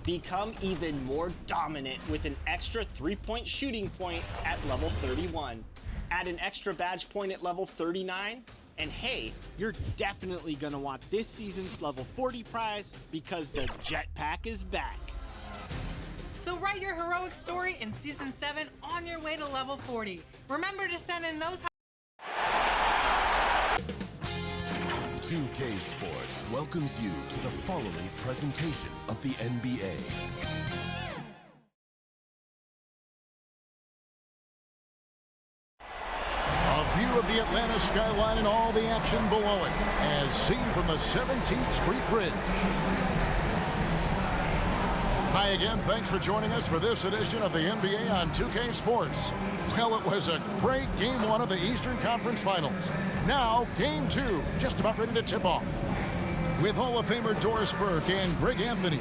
Become even more dominant with an extra 3-point shooting point at level 31. Add an extra badge point at level 39, and hey, you're definitely gonna want this season's level 40 prize because the jetpack is back. So write your heroic story in Season 7 on your way to level 40. Remember to send in those 2K Sports welcomes you to the following presentation of the NBA. A view of the Atlanta skyline and all the action below it, as seen from the 17th Street Bridge. Hi again, thanks for joining us for this edition of the NBA on 2K Sports. Well, it was a great Game 1 of the Eastern Conference Finals. Now, Game 2, just about ready to tip off. With Hall of Famer Doris Burke and Greg Anthony,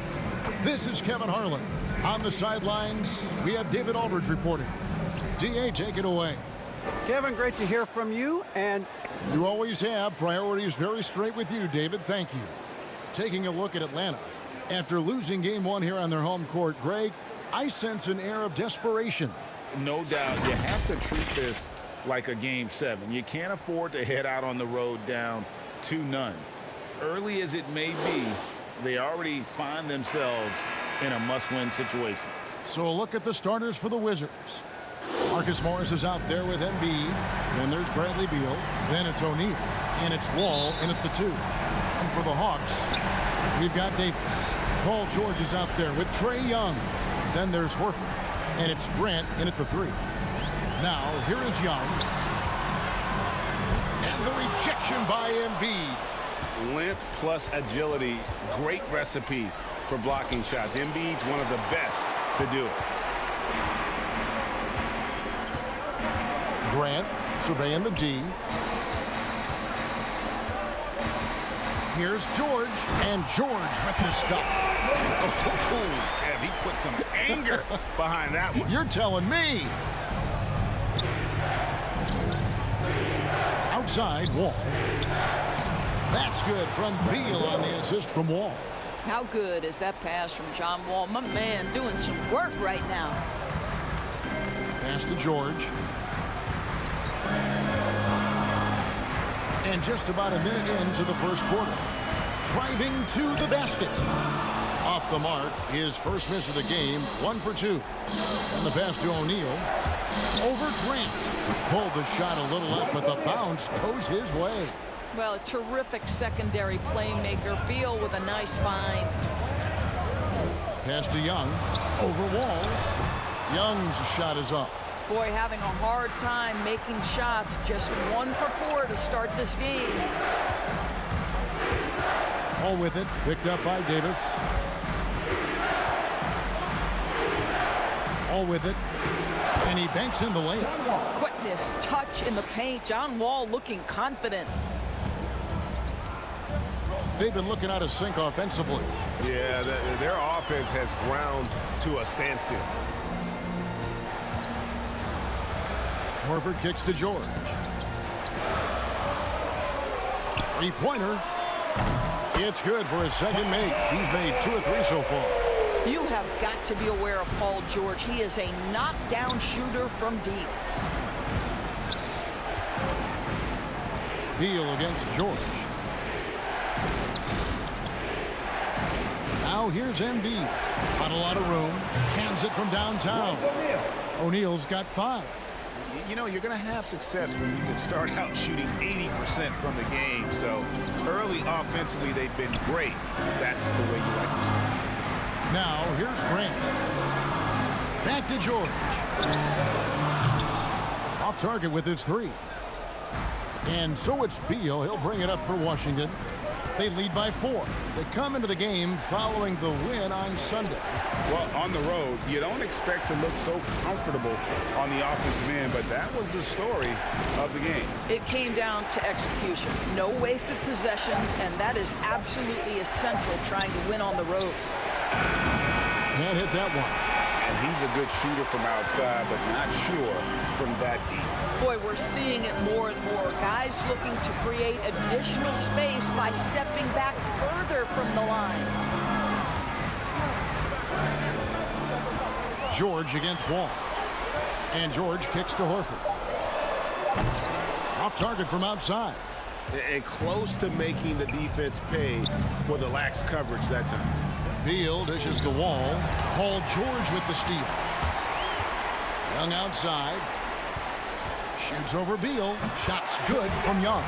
this is Kevin Harlan. On the sidelines, we have David Aldridge reporting. DA, take it away. Kevin, great to hear from you, and you always have. Priorities very straight with you, David. Thank you. Taking a look at Atlanta. After losing Game 1 here on their home court, Greg, I sense an air of desperation. No doubt. You have to treat this like a Game 7. You can't afford to head out on the road down 2-0. Early as it may be, they already find themselves in a must-win situation. So a look at the starters for the Wizards. Marcus Morris is out there with Embiid. Then there's Bradley Beal. Then it's O'Neal. And it's Wall in at the 2. And for the Hawks, we've got Davis. Paul George is out there with Trae Young. Then there's Horford. And it's Grant in at the 3. Now, here is Young. And the rejection by Embiid. Length plus agility, great recipe for blocking shots. Embiid's one of the best to do it. Grant surveying the D. Here's George, and George with the stuff. Oh, yeah, he put some anger behind that one. You're telling me. Outside, Wall. That's good from Beal on the assist from Wall. How good is that pass from John Wall? My man doing some work right now. Pass to George. And just about a minute into the first quarter. Driving to the basket. Off the mark, his first miss of the game, 1 for 2. And the pass to O'Neal. Over Grant. Pulled the shot a little up, but the bounce goes his way. Well, a terrific secondary playmaker. Beal with a nice find. Pass to Young. Over Wall. Young's shot is off. Boy, having a hard time making shots. Just 1 for 4 to start this game. All with it. Picked up by Davis. All with it. And he banks in the layup. Quickness, touch in the paint. John Wall looking confident. They've been looking out of sync offensively. Yeah, their offense has ground to a standstill. Horford kicks to George. Three-pointer. It's good for his second make. He's made 2 or 3 so far. You have got to be aware of Paul George. He is a knockdown shooter from deep. Beal against George. Now here's Embiid. Not a lot of room. Cans it from downtown. O'Neal's got 5. You know, you're going to have success when you can start out shooting 80% from the game. So early offensively, they've been great. That's the way you like to start. Now here's Grant. Back to George. Off target with his 3. And so it's Beal. He'll bring it up for Washington. They lead by 4. They come into the game following the win on Sunday. Well, on the road, you don't expect to look so comfortable on the offensive end, but that was the story of the game. It came down to execution. No wasted possessions, and that is absolutely essential trying to win on the road. Can't hit that one. And he's a good shooter from outside, but not sure from that deep. Boy, we're seeing it more and more. Guys looking to create additional space by stepping back further from the line. George against Wall. And George kicks to Horford. Off target from outside. And close to making the defense pay for the lax coverage that time. Beal dishes the Wall. Paul George with the steal. Young outside. Shoots over Beal. Shot's good from Young.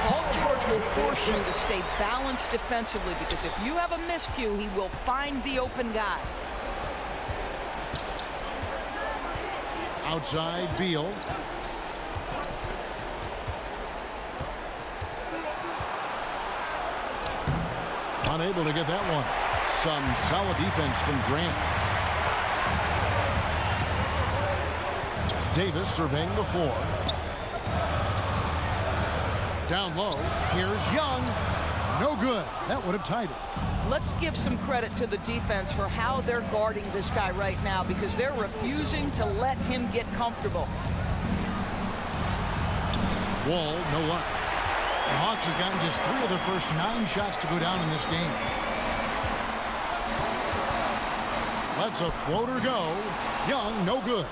Paul George will force you to stay balanced defensively because if you have a miscue, he will find the open guy. Outside Beal. Unable to get that one. Some solid defense from Grant. Davis surveying the floor. Down low. Here's Young. No good. That would have tied it. Let's give some credit to the defense for how they're guarding this guy right now because they're refusing to let him get comfortable. Wall, no luck. The Hawks have gotten just 3 of their first 9 shots to go down in this game. Lets a floater go. Young, no good.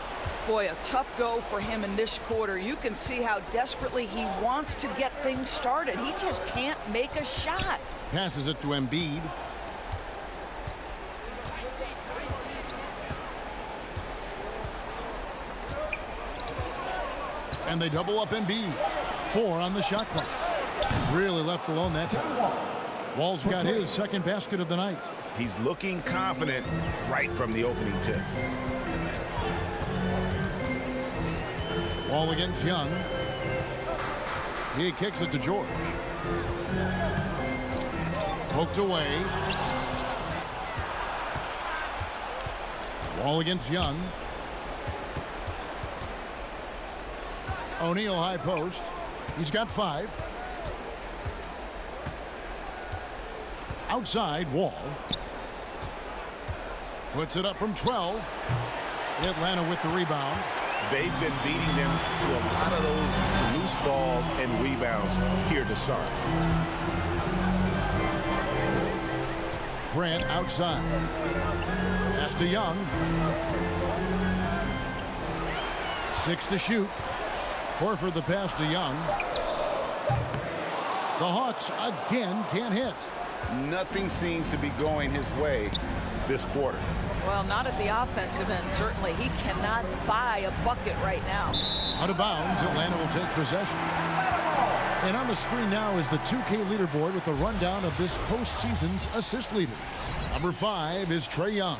Boy, a tough go for him in this quarter. You can see how desperately he wants to get things started. He just can't make a shot. Passes it to Embiid. And they double up Embiid. 4 on the shot clock. Really left alone that time. Wall's got his second basket of the night. He's looking confident right from the opening tip. Wall against Young. He kicks it to George. Poked away. Wall against Young. O'Neal high post. He's got 5. Outside, Wall. Puts it up from 12. Atlanta with the rebound. They've been beating them to a lot of those loose balls and rebounds here to start. Grant outside. Pass to Young. 6 to shoot. Horford the pass to Young. The Hawks again can't hit. Nothing seems to be going his way this quarter. Well, not at the offensive end, certainly. He cannot buy a bucket right now. Out of bounds, Atlanta will take possession. And on the screen now is the 2K leaderboard with a rundown of this postseason's assist leaders. Number 5 is Trae Young.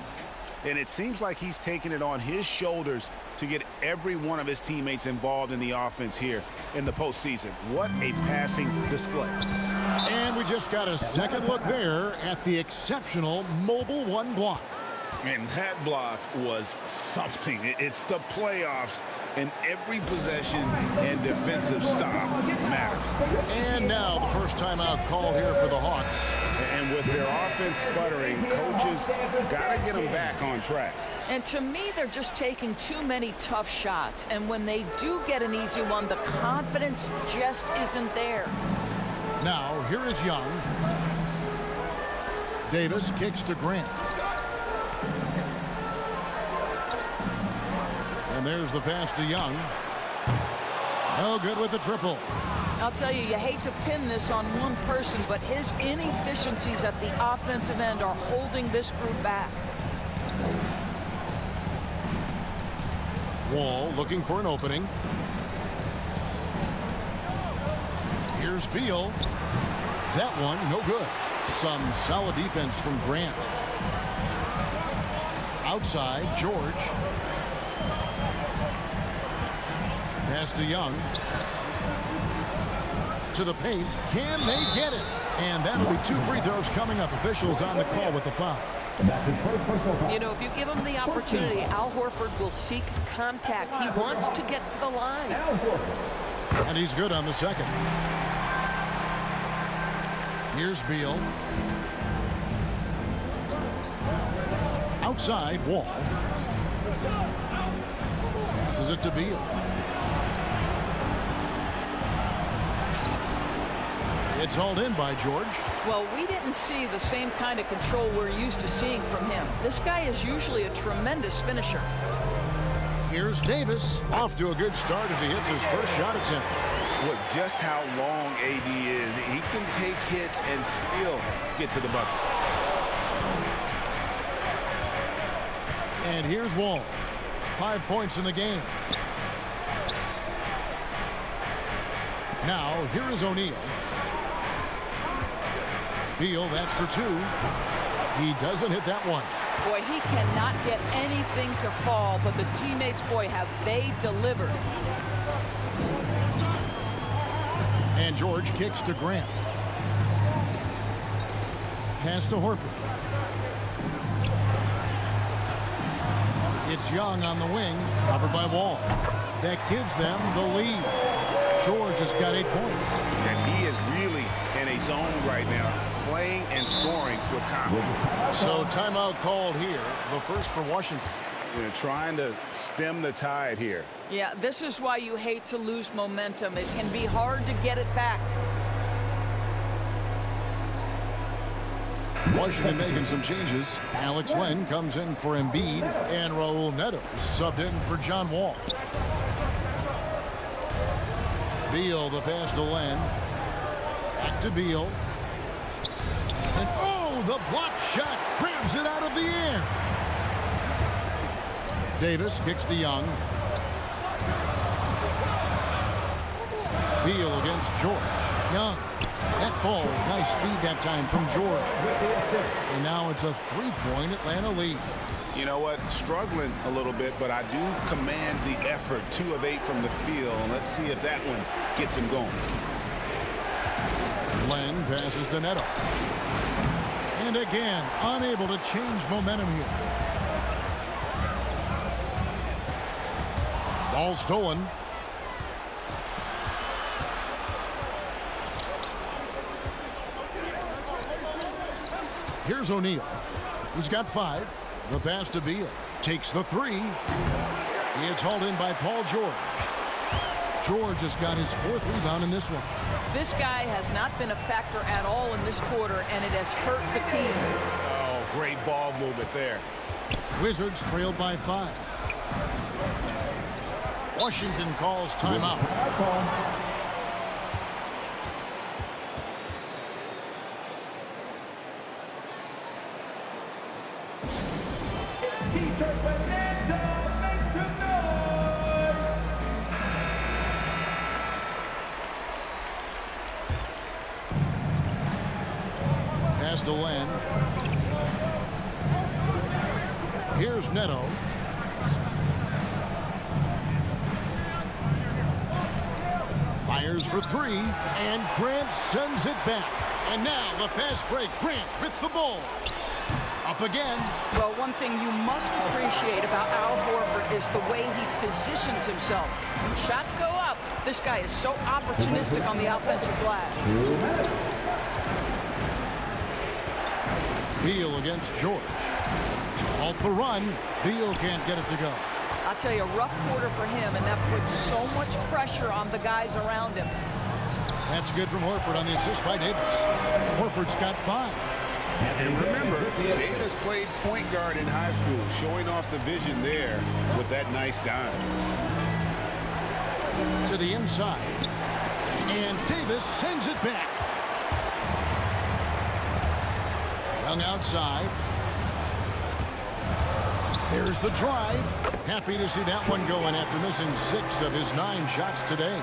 And it seems like he's taking it on his shoulders to get every one of his teammates involved in the offense here in the postseason. What a passing display. And we just got a second look there at the exceptional Mobile 1 block. And that block was something. It's the playoffs, and every possession and defensive stop matters. And now the first timeout call here for the Hawks. And with their offense sputtering, coaches got to get them back on track. And to me, they're just taking too many tough shots. And when they do get an easy one, the confidence just isn't there. Now, here is Young. Davis kicks to Grant. And there's the pass to Young. No good with the triple. I'll tell you, you hate to pin this on one person, but his inefficiencies at the offensive end are holding this group back. Wall looking for an opening. Here's Beal. That one, no good. Some solid defense from Grant. Outside, George. Pass to Young. To the paint. Can they get it? And that'll be 2 free throws coming up. Officials on the call with the foul. You know, if you give him the opportunity, Al Horford will seek contact. He wants to get to the line. And he's good on the second. Here's Beal. Outside, Wall. Passes it to Beal. It's hauled in by George. Well, we didn't see the same kind of control we're used to seeing from him. This guy is usually a tremendous finisher. Here's Davis. Off to a good start as he hits his first shot attempt. Look just how long AD is. He can take hits and still get to the bucket. And here's Wall. 5 points in the game. Now, here is O'Neal. Beal, that's for 2. He doesn't hit that one. Boy, he cannot get anything to fall, but the teammates, boy, have they delivered. And George kicks to Grant. Pass to Horford. It's Young on the wing, covered by Wall. That gives them the lead. George has got 8 points. And he is really in a zone right now, playing and scoring with confidence. So timeout called here, the first for Washington. They're trying to stem the tide here. Yeah, this is why you hate to lose momentum. It can be hard to get it back. Washington making some changes. Alex Len comes in for Embiid, and Raul Neto subbed in for John Wall. Beal, the pass to Len. Back to Beal. And oh, the block shot grabs it out of the air. Davis kicks to Young. Beal against George. Young. That ball, nice feed that time from George. And now it's a 3-point Atlanta lead. You know what? Struggling a little bit, but I do command the effort. 2 of 8 from the field. Let's see if that one gets him going. Len passes to Neto. And again, unable to change momentum here. Ball stolen. Here's O'Neal. He's got 5. The pass to Beal. Takes the 3. It's hauled in by Paul George. George has got his 4th rebound in this one. This guy has not been a factor at all in this quarter, and it has hurt the team. Oh, great ball movement there. Wizards trailed by 5. Washington calls timeout. Pass to Len. Here's Neto. Fires for 3, and Grant sends it back. And now the fast break. Grant with the ball. Up again. Well, one thing you must appreciate about Al Horford is the way he positions himself. When shots go up, this guy is so opportunistic on the offensive glass. Beal against George. To halt the run. Beal can't get it to go. I'll tell you, a rough quarter for him, and that puts so much pressure on the guys around him. That's good from Horford on the assist by Davis. Horford's got 5. And remember, Davis played point guard in high school, showing off the vision there with that nice dime. To the inside. And Davis sends it back. Young outside. There's the drive. Happy to see that one going after missing 6 of his 9 shots today.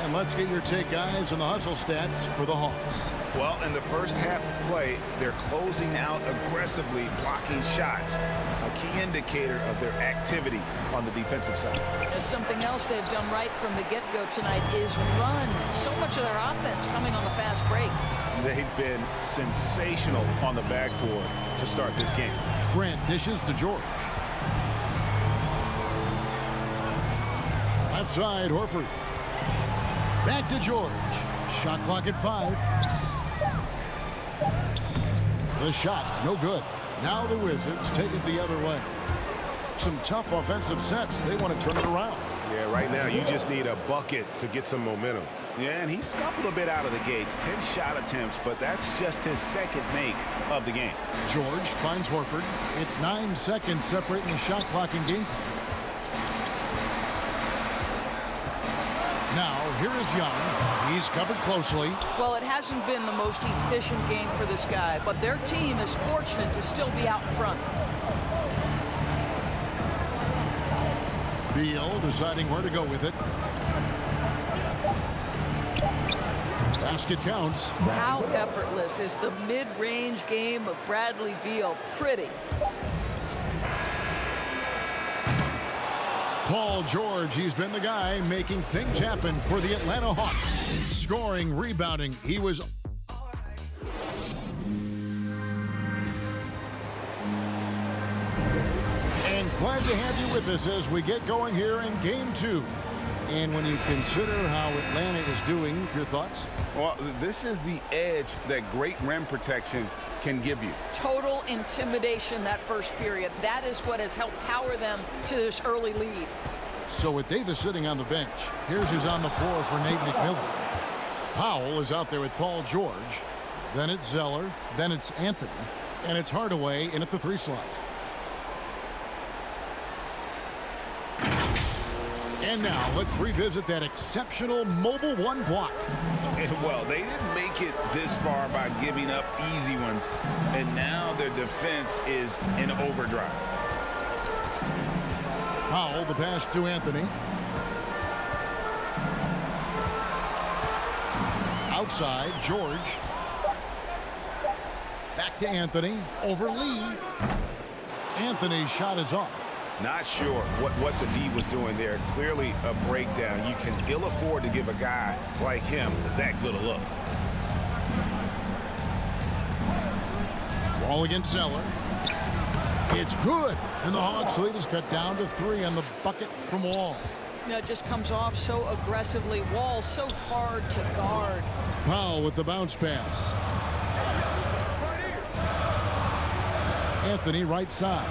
And let's get your take, guys, on the hustle stats for the Hawks. Well, in the first half of play, they're closing out aggressively, blocking shots. A key indicator of their activity on the defensive side. And something else they've done right from the get-go tonight is run. So much of their offense coming on the fast break. They've been sensational on the backboard to start this game. Grant dishes to George. Left side, Horford. Back to George. Shot clock at 5. The shot, no good. Now the Wizards take it the other way. Some tough offensive sets. They want to turn it around. Yeah, right now you just need a bucket to get some momentum. Yeah, and he scuffled a bit out of the gates. 10 shot attempts, but that's just his second make of the game. George finds Horford. It's 9 seconds separating the shot clock and game. Now, here is Young. He's covered closely. Well, it hasn't been the most efficient game for this guy, but their team is fortunate to still be out in front. Beal deciding where to go with it. Basket counts. How effortless is the mid-range game of Bradley Beal? Pretty. Paul George, he's been the guy making things happen for the Atlanta Hawks. Scoring, rebounding, he was... And glad to have you with us as we get going here in Game 2. And when you consider how Atlanta is doing, your thoughts? Well, this is the edge that great rim protection can give you. Total intimidation that first period. That is what has helped power them to this early lead. So with Davis sitting on the bench, here's who's on the floor for Nate McMillan. Powell is out there with Paul George. Then it's Zeller. Then it's Anthony. And it's Hardaway in at the 3 slot. And now let's revisit that exceptional mobile 1 block. Well, they didn't make it this far by giving up easy ones, and now their defense is in overdrive. Powell, the pass to Anthony. Outside, George. Back to Anthony. Over Lee. Anthony's shot is off. Not sure what the D was doing there. Clearly a breakdown. You can ill afford to give a guy like him that good a look. Ball against Zeller. It's good. And the Hawks lead is cut down to 3 on the bucket from Wall. It just comes off so aggressively. Wall so hard to guard. Powell with the bounce pass. Anthony right side.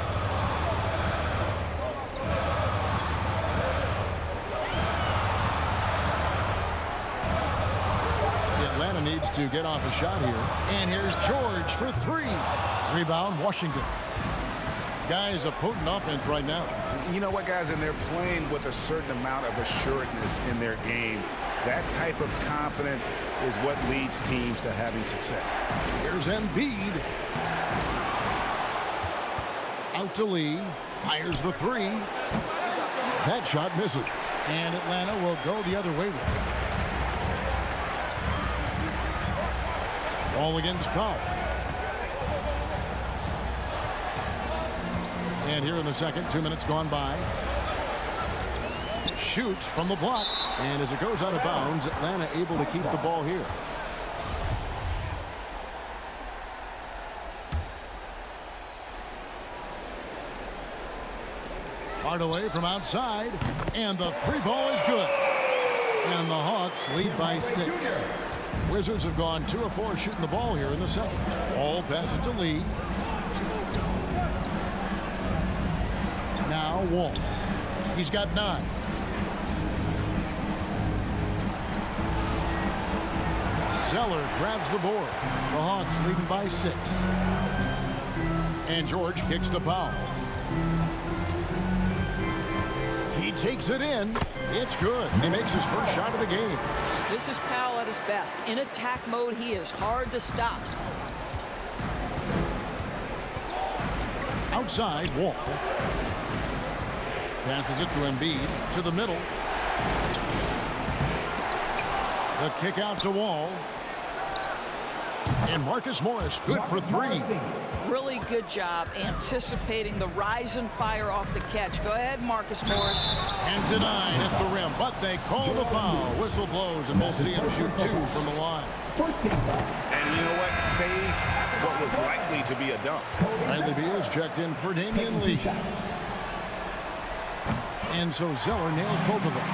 Atlanta needs to get off a shot here. And here's George for 3. Rebound, Washington. Guys, a potent offense right now. You know what, guys? And they're playing with a certain amount of assuredness in their game. That type of confidence is what leads teams to having success. Here's Embiid. Out to Lee. Fires the 3. That shot misses. And Atlanta will go the other way with it. Ball against Powell. And here in the second, 2 minutes gone by. Shoots from the block. And as it goes out of bounds, Atlanta able to keep the ball here. Hardaway from outside. And the 3 ball is good. And the Hawks lead by 6. Wizards have gone 2 of 4 shooting the ball here in the second. Ball passes to Lee. Now Wall. He's got 9. Zeller grabs the board. The Hawks leading by 6. And George kicks to Powell. He takes it in. It's good. He makes his first shot of the game. This is Powell at his best. In attack mode, he is hard to stop. Outside, Wall. Passes it to Embiid. To the middle. The kick out to Wall. And Marcus Morris, good for 3. Really good job anticipating the rise and fire off the catch. Go ahead, Marcus Morris. And denied at the rim, but they call the foul. Whistle blows, and we'll see him shoot 2 from the line. And you know what? Saved what was likely to be a dunk. Bradley Beal's checked in for Damian Lee. And so Zeller nails both of them.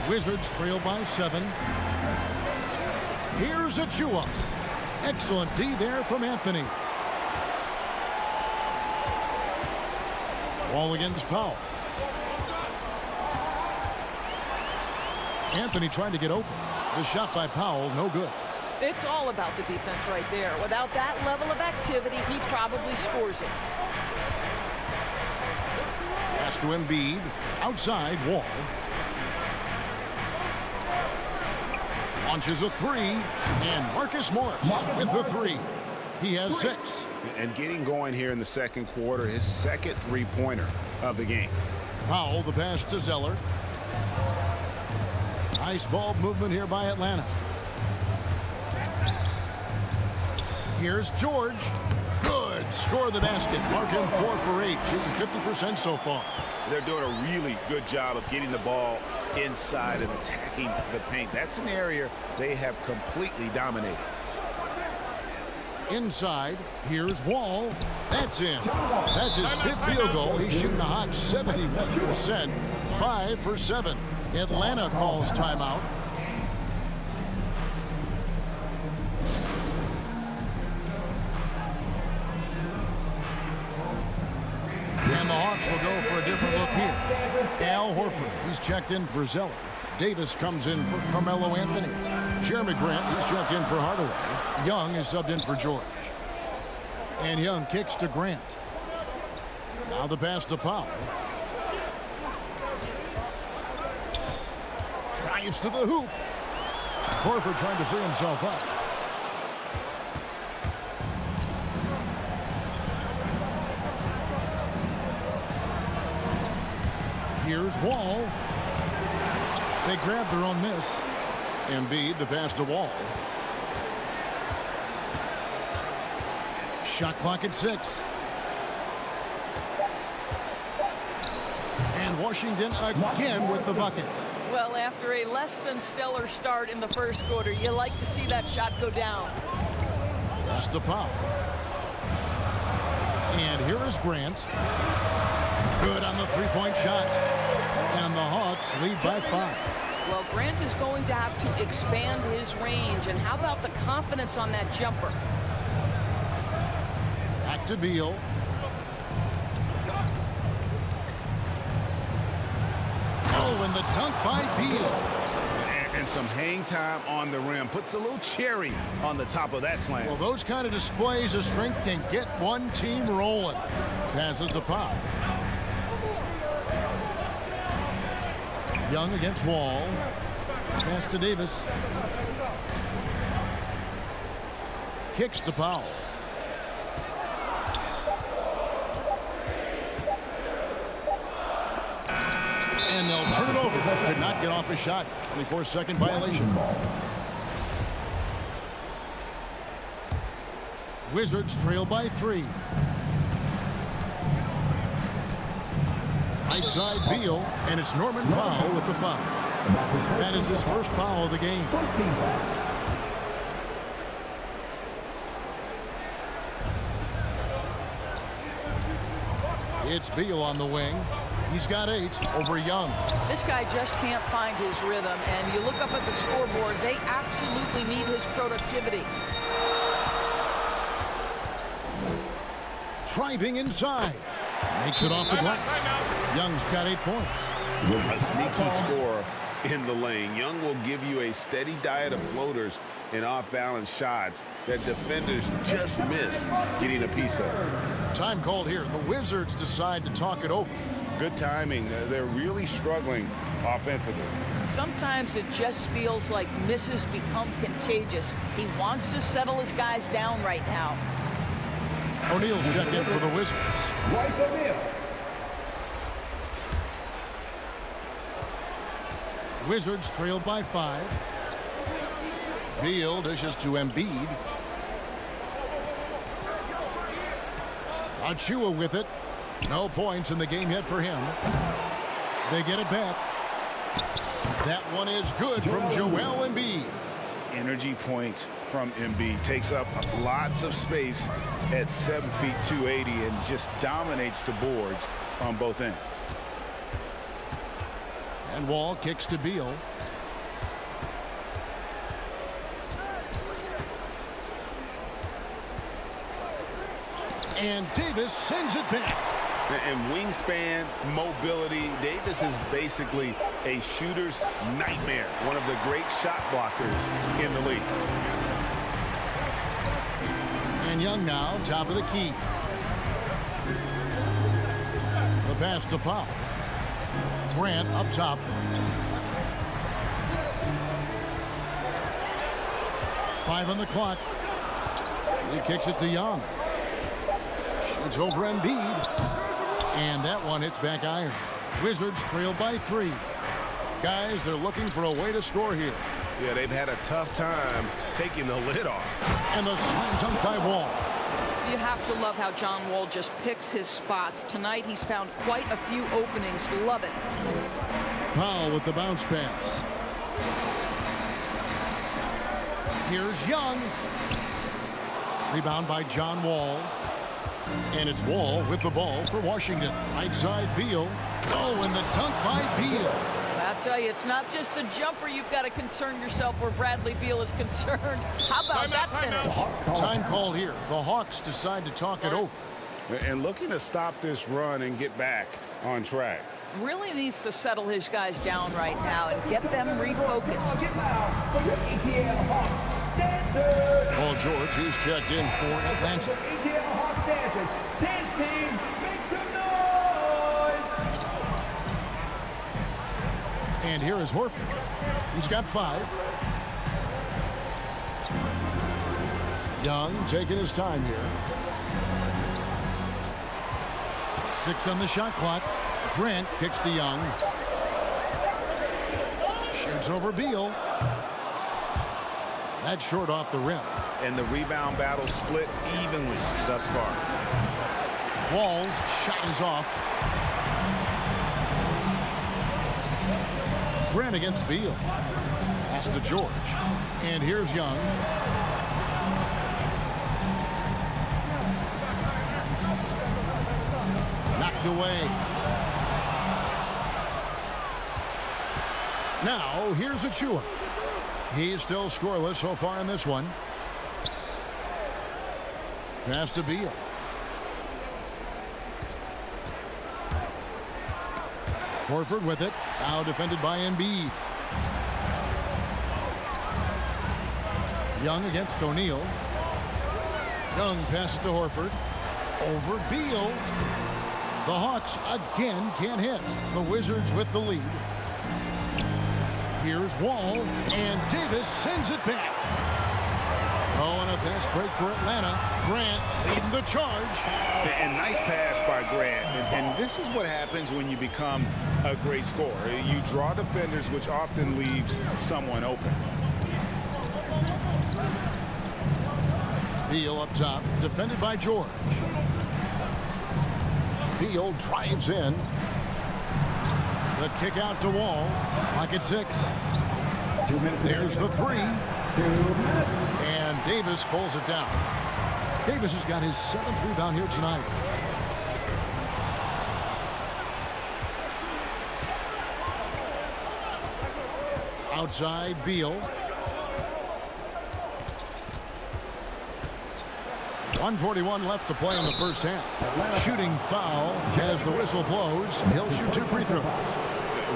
Wizards trail by 7. Here's Achua. Excellent D there from Anthony. Wall against Powell. Anthony trying to get open. The shot by Powell, no good. It's all about the defense right there. Without that level of activity, he probably scores it. Pass to Embiid. Outside, Wall. Launches a three. And Marcus Morris with the three. He has 6. And getting going here in the second quarter, his second three-pointer of the game. Powell, the pass to Zeller. Nice ball movement here by Atlanta. Here's George. Good. Score the basket. Mark him 4 for 8. Shooting 50% so far. They're doing a really good job of getting the ball inside and attacking the paint. That's an area they have completely dominated. Inside, here's Wall. That's in. That's his 5th field goal. He's shooting a hot 71%. 5 for 7. Atlanta calls timeout. And the Hawks will go for a different look here. Al Horford, he's checked in for Zeller. Davis comes in for Carmelo Anthony. Jeremy Grant, he's checked in for Hardaway. Young is subbed in for George. And Young kicks to Grant. Now the pass to Powell. Drives to the hoop. Horford trying to free himself up. Here's Wall. They grab their own miss. Embiid, the pass to Wall. Shot clock at 6. And Washington again with the bucket. Well, after a less than stellar start in the first quarter, you like to see that shot go down. Pass to Powell. And here is Grant. Good on the three-point shot. And the Hawks lead by 5. Well, Grant is going to have to expand his range. And how about the confidence on that jumper? Back to Beal. Oh, and the dunk by Beal. And some hang time on the rim. Puts a little cherry on the top of that slam. Well, those kind of displays of strength can get one team rolling. Passes to Powell. Young against Wall. Pass to Davis. Kicks to Powell. And they'll turn it over. Could not get off a shot. 24-second violation. Wizards trail by 3. Right side Beal, and it's Norman Powell with the foul. That is his first foul of the game. It's Beal on the wing. He's got 8 over Young. This guy just can't find his rhythm, and you look up at the scoreboard, they absolutely need his productivity. Driving inside. Makes it off the glass. Young's got 8 points. A sneaky scorer in the lane. Young will give you a steady diet of floaters and off-balance shots that defenders just miss getting a piece of. Time called here. The Wizards decide to talk it over. Good timing. They're really struggling offensively. Sometimes it just feels like misses become contagious. He wants to settle his guys down right now. O'Neal's checked in for the Wizards. Wizards trail by 5. Beal dishes to Embiid. Achua with it. No points in the game yet for him. They get it back. That one is good from Joel Embiid. Energy points from Embiid. Takes up lots of space at 7 feet 280 and just dominates the boards on both ends. And Wall kicks to Beal. And Davis sends it back. And wingspan, mobility, Davis is basically a shooter's nightmare. One of the great shot blockers in the league. And Young now, top of the key. The pass to Powell. Grant up top. Five on the clock. He kicks it to Young. Shoots over Embiid. And that one hits back iron. Wizards trail by 3. Guys, they're looking for a way to score here. Yeah, they've had a tough time taking the lid off. And the slam dunk by Wall. You have to love how John Wall just picks his spots. Tonight, he's found quite a few openings. Love it. Powell with the bounce pass. Here's Young. Rebound by John Wall. And it's Wall with the ball for Washington. Right side, Beal. Oh, and the dunk by Beal. I'll tell you, it's not just the jumper you've got to concern yourself where Bradley Beal is concerned. How about that finish? Time call here. The Hawks decide to talk it over. And looking to stop this run and get back on track. Really needs to settle his guys down right now and get them refocused. Paul George is checked in for Atlanta. And here is Horford. He's got 5. Young taking his time here. 6 on the shot clock. Grant kicks to Young. Shoots over Beal. That's short off the rim. And the rebound battle split evenly thus far. Wall's shot is off. Grant against Beal. Pass to George. And here's Young. Knocked away. Now, here's Achua. He's still scoreless so far in this one. Pass to Beal. Horford with it. Now defended by Embiid. Young against O'Neal. Young passes to Horford. Over Beal. The Hawks again can't hit. The Wizards with the lead. Here's Wall, and Davis sends it back. Oh, and a fast break for Atlanta. Grant leading the charge. And nice pass by Grant. And this is what happens when you become a great scorer. You draw defenders, which often leaves someone open. Beal up top, defended by George. Beal drives in. The kick out to Wall. Clock at 6. 2 minutes. There's the 3. 2 minutes. And Davis pulls it down. Davis has got his 7th rebound here tonight. Outside, Beal. 1:41 left to play in the first half. Shooting foul as the whistle blows. He'll shoot 2 free throws.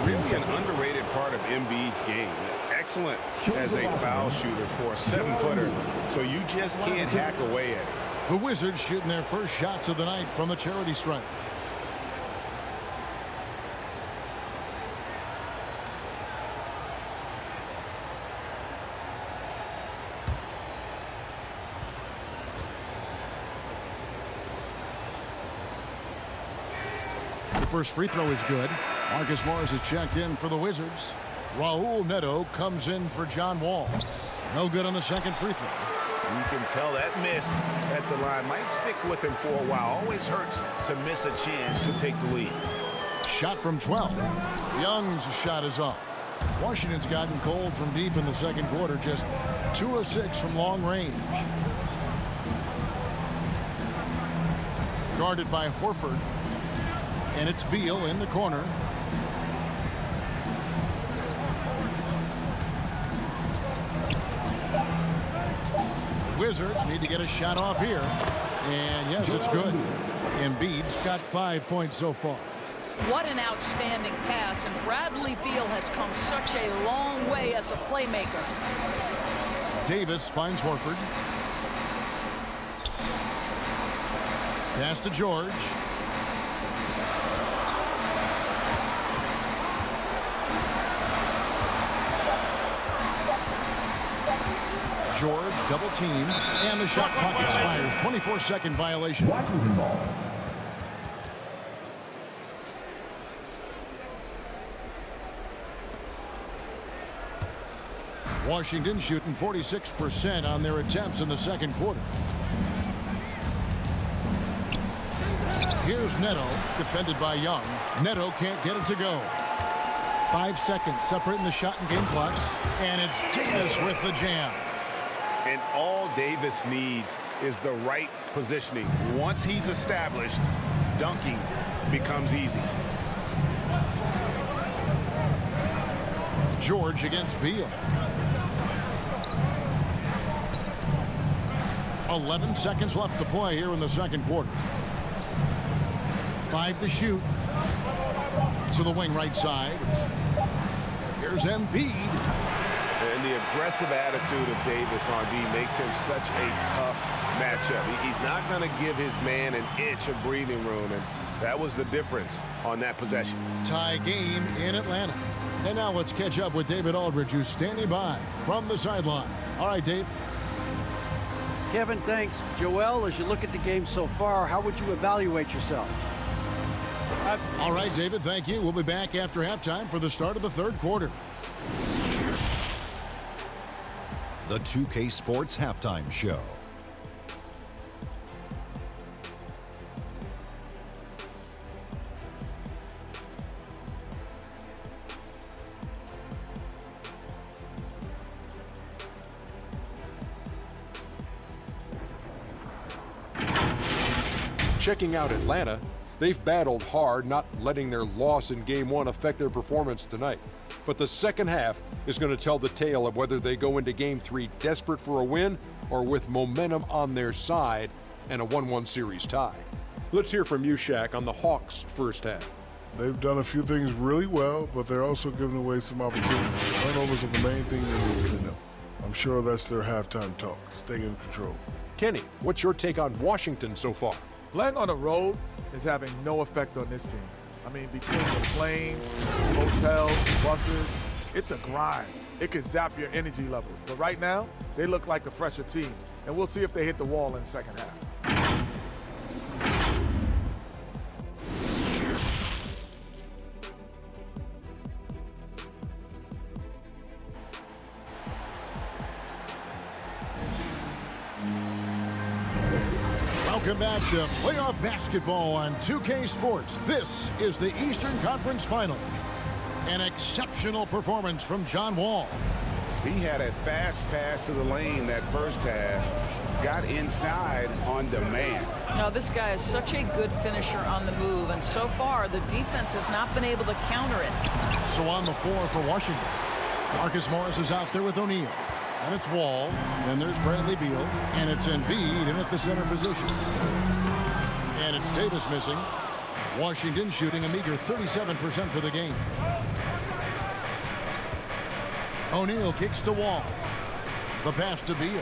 Really an underrated part of Embiid's game. Excellent as a foul shooter for a 7-footer. So you just can't hack away at it. The Wizards shooting their first shots of the night from the charity stripe. The first free throw is good. Marcus Morris is checked in for the Wizards. Raul Neto comes in for John Wall. No good on the second free throw. You can tell that miss at the line might stick with him for a while. Always hurts to miss a chance to take the lead. Shot from 12. Young's shot is off. Washington's gotten cold from deep in the second quarter. Just 2 of 6 from long range. Guarded by Horford. And it's Beal in the corner. Wizards need to get a shot off here. And yes, it's good. Embiid's got 5 points so far. What an outstanding pass, and Bradley Beal has come such a long way as a playmaker. Davis finds Horford. Pass to George. George double team, and the shot clock expires. 24-second violation. Washington ball. Washington shooting 46% on their attempts in the second quarter. Here's Neto, defended by Young. Neto can't get it to go. 5 seconds separating the shot and game clocks, and it's Davis with the jam. And all Davis needs is the right positioning. Once he's established, dunking becomes easy. George against Beal. 11 seconds left to play here in the second quarter. 5 to shoot. To the wing right side. Here's Embiid. And the aggressive attitude of Davis on D makes him such a tough matchup. He's not going to give his man an inch of breathing room, and that was the difference on that possession. Tie game in Atlanta. And now let's catch up with David Aldridge, who's standing by from the sideline. All right, Dave. Kevin, thanks. Joel, as you look at the game so far, how would you evaluate yourself? All right, David, thank you. We'll be back after halftime for the start of the third quarter. The 2K Sports Halftime Show. Checking out Atlanta, they've battled hard, not letting their loss in Game 1 affect their performance tonight. But the second half is going to tell the tale of whether they go into Game 3 desperate for a win or with momentum on their side and a 1-1 series tie. Let's hear from you, Shaq, on the Hawks' first half. They've done a few things really well, but they're also giving away some opportunities. Turnovers are the main thing they need to know. I'm sure that's their halftime talk. Stay in control. Kenny, what's your take on Washington so far? Playing on the road is having no effect on this team. I mean, between the planes, hotels, buses, it's a grind. It can zap your energy levels. But right now, they look like the fresher team. And we'll see if they hit the wall in the second half. Welcome back to playoff basketball on 2K Sports. This is the Eastern Conference Final. An exceptional performance from John Wall. He had a fast pass to the lane that first half. Got inside on demand. Now, this guy is such a good finisher on the move, and so far the defense has not been able to counter it. So on the floor for Washington, Marcus Morris is out there with O'Neal. And it's Wall, and there's Bradley Beal, and it's Embiid in at the center position. And it's Davis missing. Washington shooting a meager 37% for the game. O'Neal kicks to Wall. The pass to Beal.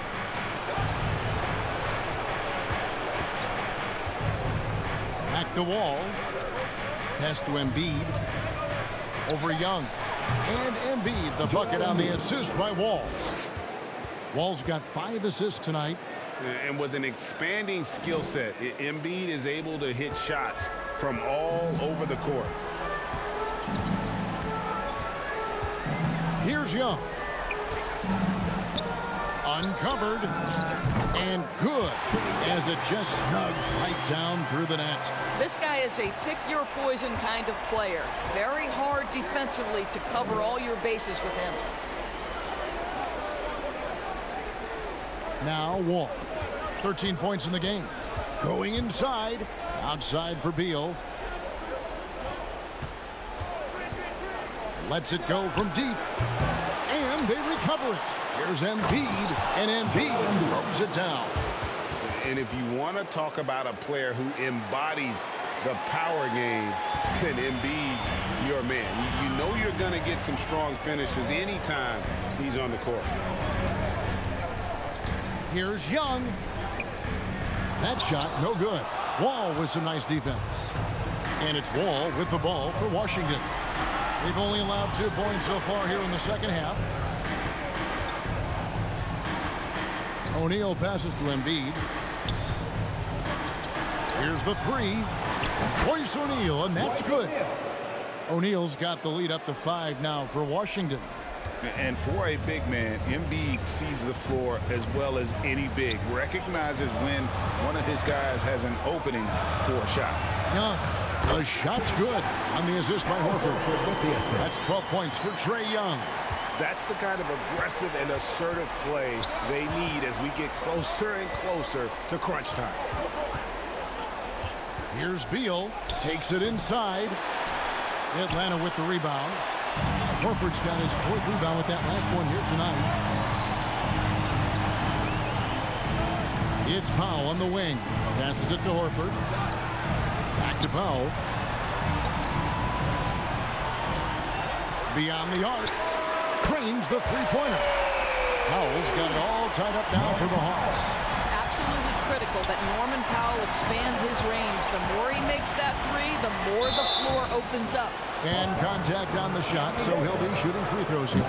Back to Wall. Pass to Embiid. Over Young. And Embiid, the bucket on the assist by Wall. Wall's got 5 assists tonight. And with an expanding skill set, Embiid is able to hit shots from all over the court. Here's Young. Uncovered. And good as it just snugs right down through the net. This guy is a pick-your-poison kind of player. Very hard defensively to cover all your bases with him. Now Wall. 13 points in the game. Going inside. Outside for Beal. Lets it go from deep. And they recover it. Here's Embiid. And Embiid throws it down. And if you want to talk about a player who embodies the power game, then Embiid's your man. You know you're going to get some strong finishes anytime he's on the court. Here's Young. That shot, no good. Wall with some nice defense. And it's Wall with the ball for Washington. They've only allowed 2 points so far here in the second half. O'Neal passes to Embiid. Here's the three. Royce O'Neal, and that's good. O'Neal's got the lead up to 5 now for Washington. And for a big man, Embiid sees the floor as well as any big. Recognizes when one of his guys has an opening for a shot. Yeah, the shot's good on the assist by Horford. That's 12 points for Trae Young. That's the kind of aggressive and assertive play they need as we get closer and closer to crunch time. Here's Beal, takes it inside. Atlanta with the rebound. Horford's got his 4th rebound with that last one here tonight. It's Powell on the wing. Passes it to Horford. Back to Powell. Beyond the arc. Cranes the three-pointer. Powell's got it all tied up now for the Hawks. Absolutely critical that Norman Powell expands his range. The more he makes that three, the more the floor opens up. And contact on the shot, so he'll be shooting free throws here.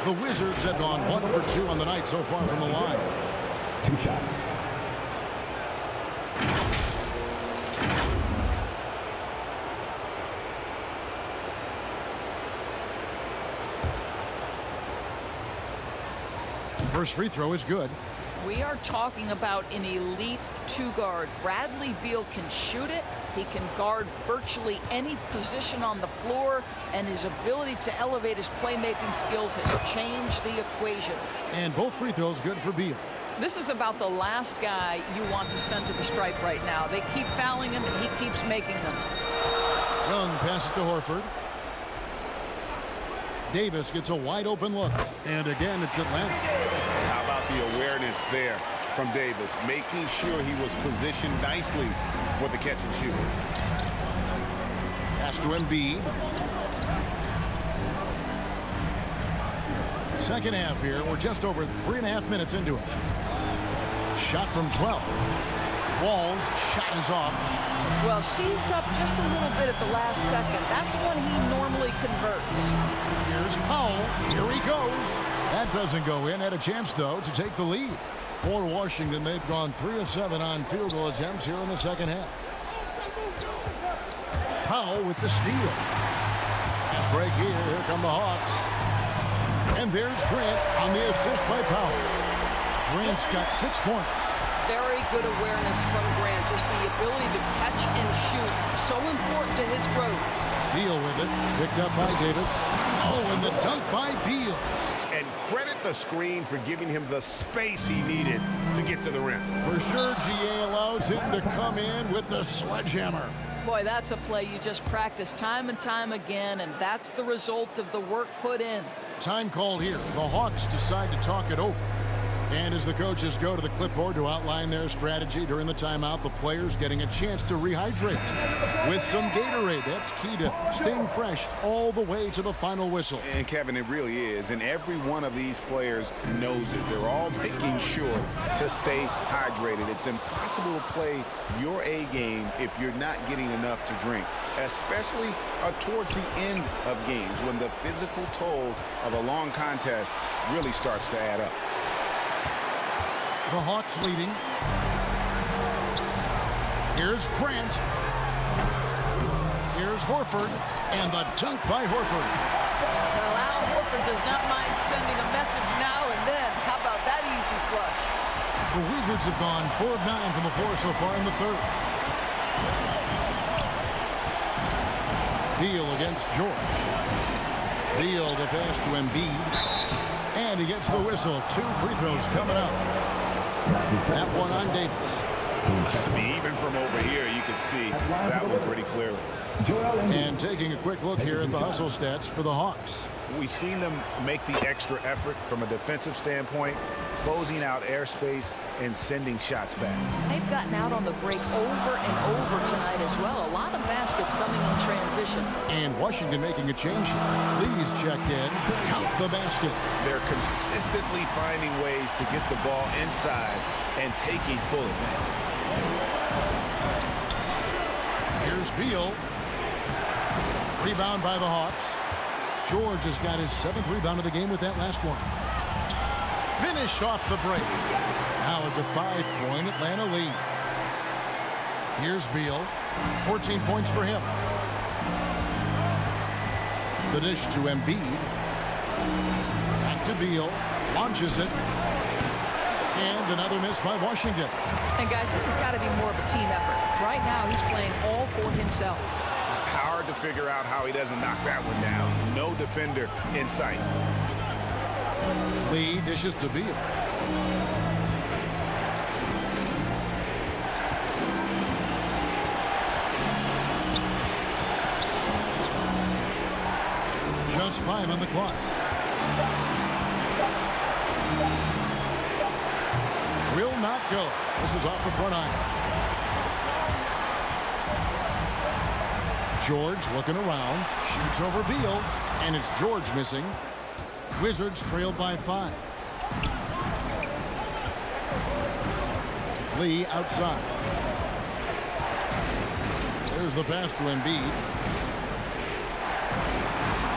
The Wizards have gone 1 for 2 on the night so far from the line. 2 shots. First free throw is good. We are talking about an elite 2-guard. Bradley Beal can shoot it. He can guard virtually any position on the floor, and his ability to elevate his playmaking skills has changed the equation. And both free throws good for Beal. This is about the last guy you want to send to the stripe right now. They keep fouling him, and he keeps making them. Young passes to Horford. Davis gets a wide open look. And again, it's Atlanta. How about the awareness there from Davis, making sure he was positioned nicely for the catch and shoot. Pass to Embiid. Second half here. We're just over 3.5 minutes into it. Shot from 12. Wall's shot is off. Well, seized up just a little bit at the last second. That's when he normally converts. Here's Powell. Here he goes. That doesn't go in. Had a chance, though, to take the lead. For Washington, they've gone 3 of 7 on field goal attempts here in the second half. Powell with the steal. Fast break here. Here come the Hawks. And there's Grant on the assist by Powell. Grant's got 6 points. Very good awareness from Grant. Just the ability to catch and shoot. So important to his growth. Beal with it. Picked up by Davis. Oh, and the dunk by Beal. And credit the screen for giving him the space he needed to get to the rim. For sure, GA allows him to come in with the sledgehammer. Boy, that's a play you just practice time and time again, and that's the result of the work put in. Time called here. The Hawks decide to talk it over. And as the coaches go to the clipboard to outline their strategy during the timeout, the players getting a chance to rehydrate with some Gatorade. That's key to staying fresh all the way to the final whistle. And Kevin, it really is. And every one of these players knows it. They're all making sure to stay hydrated. It's impossible to play your A game if you're not getting enough to drink, especially towards the end of games when the physical toll of a long contest really starts to add up. The Hawks leading. Here's Grant. Here's Horford. And the dunk by Horford. Well, Al Horford does not mind sending a message now and then. How about that easy flush? The Wizards have gone 4 of 9 from the floor so far in the third. Beal against George. Beal the pass to Embiid. And he gets the whistle. 2 free throws coming up. That one on Davis. Even from over here, you can see that one pretty clearly. And taking a quick look here at the hustle stats for the Hawks. We've seen them make the extra effort from a defensive standpoint, closing out airspace and sending shots back. They've gotten out on the break over and over tonight as well. A lot of baskets coming in transition. And Washington making a change here. Lee's checked in. Count the basket. They're consistently finding ways to get the ball inside and taking full advantage. Here's Beal. Rebound by the Hawks. George has got his 7th rebound of the game with that last one. Finished off the break. Now it's a 5-point Atlanta lead. Here's Beal. 14 points for him. The dish to Embiid. Back to Beal. Launches it. And another miss by Washington. And guys, this has got to be more of a team effort. Right now, he's playing all for himself. Hard to figure out how he doesn't knock that one down. No defender in sight. Lee dishes to Beal. Just 5 on the clock. Will not go. This is off the front iron. George looking around, shoots over Beal, and it's George missing. Wizards trailed by 5. Lee outside. There's the pass to Embiid.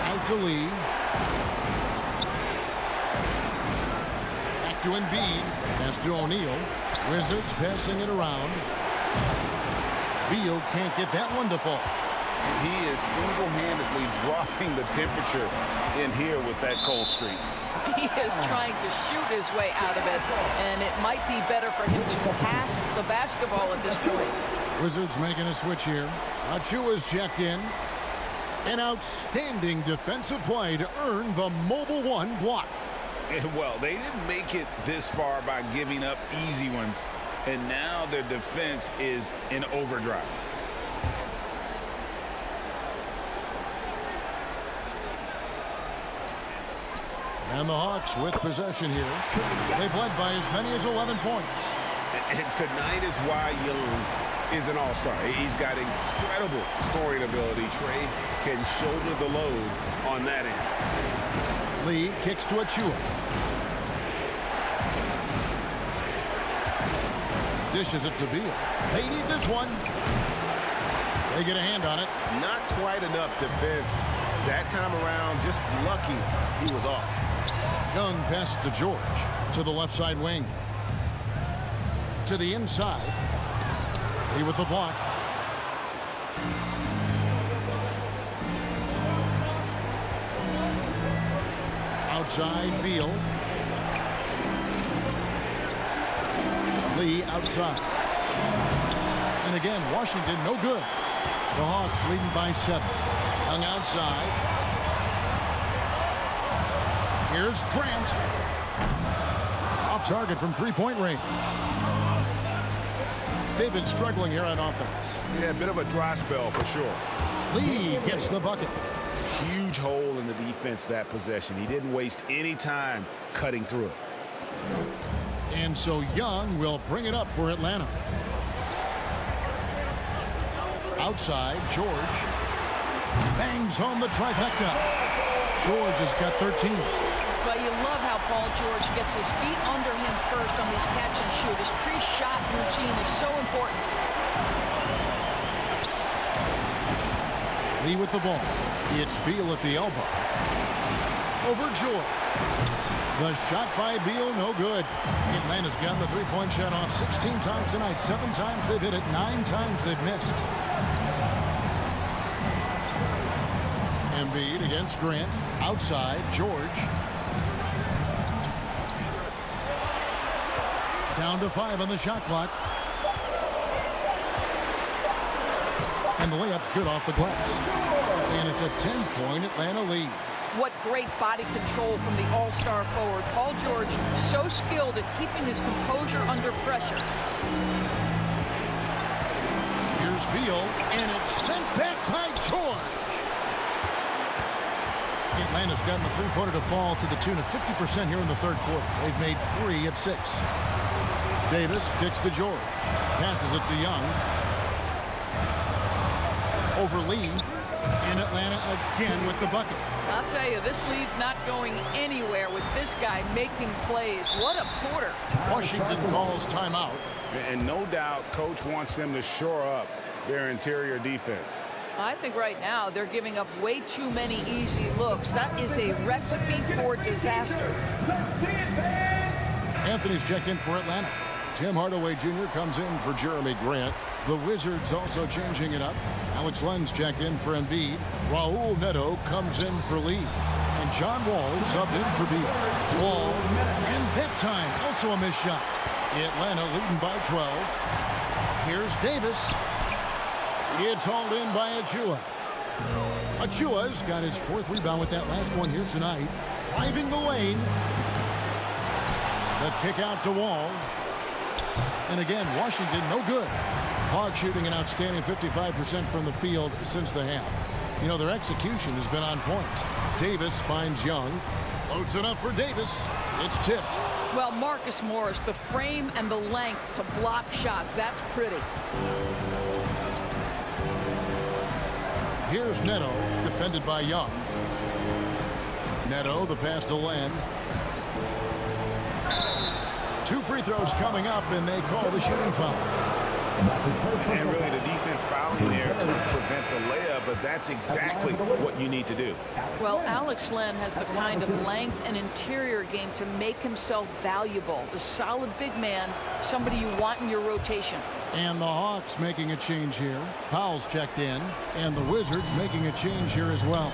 Out to Lee. Back to Embiid. Pass to O'Neal. Wizards passing it around. Beal can't get that one to fall. He is single-handedly dropping the temperature in here with that cold streak. He is trying to shoot his way out of it, and it might be better for him to pass the basketball at this point. Wizards making a switch here. Achua's checked in. An outstanding defensive play to earn the Mobile One block. Well, they didn't make it this far by giving up easy ones, and now their defense is in overdrive. And the Hawks with possession here. They've led by as many as 11 points. And tonight is why Young is an all-star. He's got incredible scoring ability. Trey can shoulder the load on that end. Lee kicks to Achua. Dishes it to Beal. They need this one. They get a hand on it. Not quite enough defense that time around. Just lucky he was off. Young pass to George. To the left side wing. To the inside. Lee with the block. Outside Beal. Lee outside. And again, Washington no good. The Hawks leading by 7. Young outside. Here's Grant. Off target from 3-point range. They've been struggling here on offense. Yeah, a bit of a dry spell for sure. Lee gets the bucket. Huge hole in the defense that possession. He didn't waste any time cutting through it. And so Young will bring it up for Atlanta. Outside, George bangs home the trifecta. George has got 13. But you love how Paul George gets his feet under him first on these catch and shoot. His pre-shot routine is so important. Lee with the ball. It's Beal at the elbow. Over George. The shot by Beal, no good. Atlanta's gotten the 3-point shot off 16 times tonight. 7 times they've hit it, 9 times they've missed. Embiid against Grant. Outside, George. Down to 5 on the shot clock. And the layup's good off the glass. And it's a 10-point Atlanta lead. What great body control from the all-star forward. Paul George, so skilled at keeping his composure under pressure. Here's Beal, and it's sent back by George. Atlanta's gotten the three-pointer to fall to the tune of 50% here in the third quarter. They've made 3 of 6. Davis kicks to George. Passes it to Young. Over Lee. And Atlanta again with the bucket. I'll tell you, this lead's not going anywhere with this guy making plays. What a quarter. Washington calls timeout. And no doubt Coach wants them to shore up their interior defense. I think right now they're giving up way too many easy looks. That is a recipe for disaster. Anthony's checked in for Atlanta. Tim Hardaway Jr. comes in for Jeremy Grant. The Wizards also changing it up. Alex Len's checked in for Embiid. Raul Neto comes in for Lee. And John Wall subbed in for Beal. Wall, and that time also a missed shot. Atlanta leading by 12. Here's Davis. It's hauled in by Achua. Achua's got his 4th rebound with that last one here tonight. Driving the lane. The kick out to Wall. And again, Washington no good. Hawks shooting an outstanding 55% from the field since the half. You know, their execution has been on point. Davis finds Young. Loads it up for Davis. It's tipped. Well, Marcus Morris, the frame and the length to block shots. That's pretty. Here's Neto, defended by Young. Neto, the pass to Len. 2 free throws coming up, and they call the shooting foul. And really the defense fouling there to prevent the layup, but that's exactly what you need to do. Well, Alex Len has the kind of length and interior game to make himself valuable. The solid big man, somebody you want in your rotation. And the Hawks making a change here. Powell's checked in, and the Wizards making a change here as well.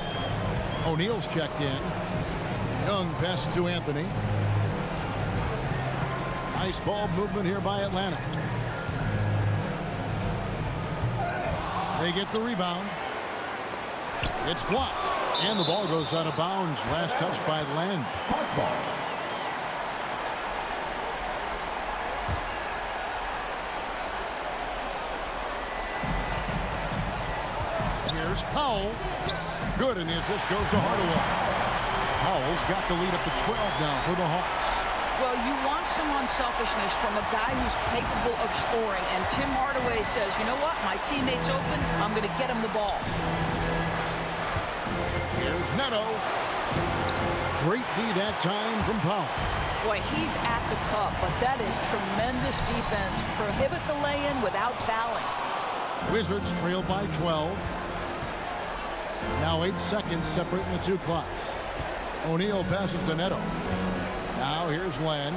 O'Neal's checked in. Young passes to Anthony. Nice ball movement here by Atlanta. They get the rebound. It's blocked. And the ball goes out of bounds. Last touch by Len. Here's Powell. Good, and the assist goes to Hardaway. Powell's got the lead up to 12 now for the Hawks. Well, you want some unselfishness from a guy who's capable of scoring. And Tim Hardaway says, you know what? My teammate's open. I'm going to get him the ball. Here's Neto. Great D that time from Powell. Boy, he's at the cup, but that is tremendous defense. Prohibit the lay-in without fouling. Wizards trail by 12. Now 8 seconds separating the 2 clocks. O'Neal passes to Neto. Now here's Len.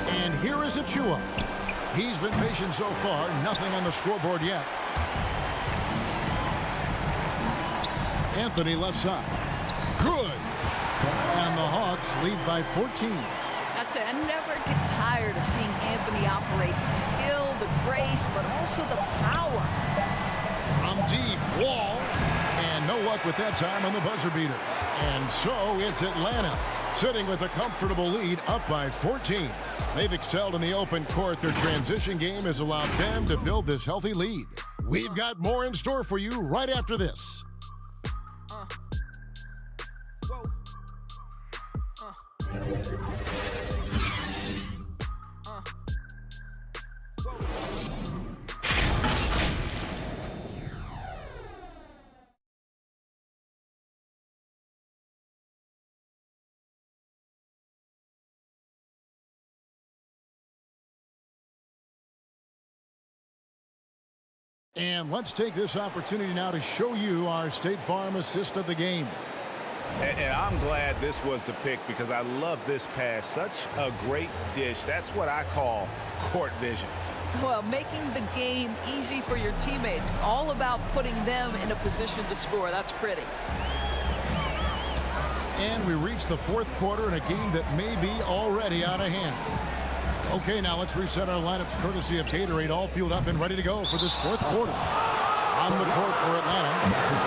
And here is Achua. He's been patient so far. Nothing on the scoreboard yet. Anthony left side. Good. And the Hawks lead by 14. That's it. I never get tired of seeing Anthony operate. The skill, the grace, but also the power. From deep, Wall. And no luck with that time on the buzzer beater. And so it's Atlanta sitting with a comfortable lead up by 14. They've excelled in the open court. Their transition game has allowed them to build this healthy lead. We've got more in store for you right after this. And let's take this opportunity now to show you our State Farm assist of the game. And I'm glad this was the pick because I love this pass. Such a great dish. That's what I call court vision. Well, making the game easy for your teammates. All about putting them in a position to score. That's pretty. And we reach the 4th quarter in a game that may be already out of hand. Okay, now let's reset our lineups courtesy of Gatorade, all fueled up and ready to go for this 4th quarter. On the court for Atlanta,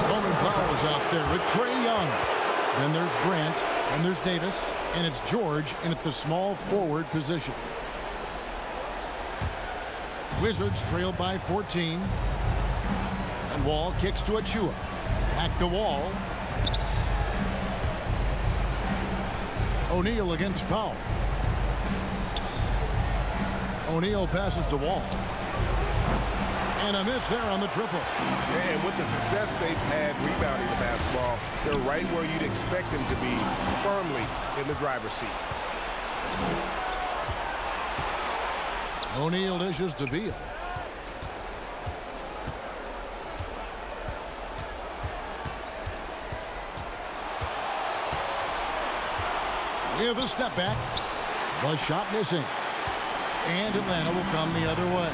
Roman Powell is out there with Trae Young. Then there's Grant, and there's Davis, and it's George in at the small forward position. Wizards trail by 14. And And Wall kicks to Achua. Back to Wall. O'Neal against Powell. O'Neal passes to Wall. And a miss there on the triple. And with the success they've had rebounding the basketball, they're right where you'd expect them to be, firmly in the driver's seat. O'Neal dishes to Beal. With a step back. The shot missing. And Atlanta will come the other way.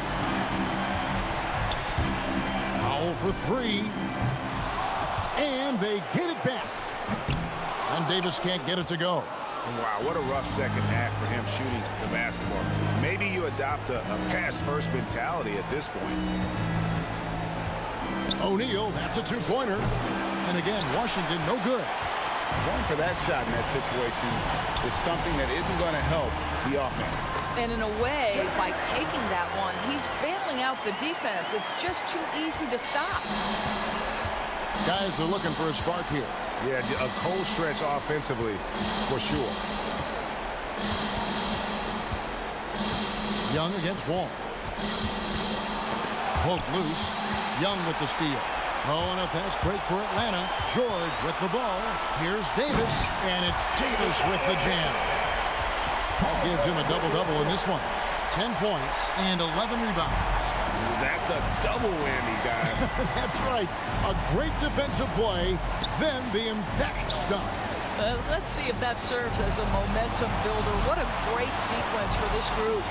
Powell for three. And they get it back. And Davis can't get it to go. Wow, what a rough second half for him shooting the basketball. Maybe you adopt a pass-first mentality at this point. O'Neal, that's a two-pointer. And again, Washington, no good. Going for that shot in that situation is something that isn't going to help the offense. And in a way, by taking that one, he's bailing out the defense. It's just too easy to stop. Guys are looking for a spark here. Yeah, a cold stretch offensively, for sure. Young against Wall. Poked loose. Young with the steal. Oh, and a fast break for Atlanta. George with the ball. Here's Davis, and it's Davis with the jam. That gives him a double-double in this one. 10 points and 11 rebounds. That's a double whammy, guys. That's right. A great defensive play, then the emphatic stop. Let's see if that serves as a momentum builder. What a great sequence for this group.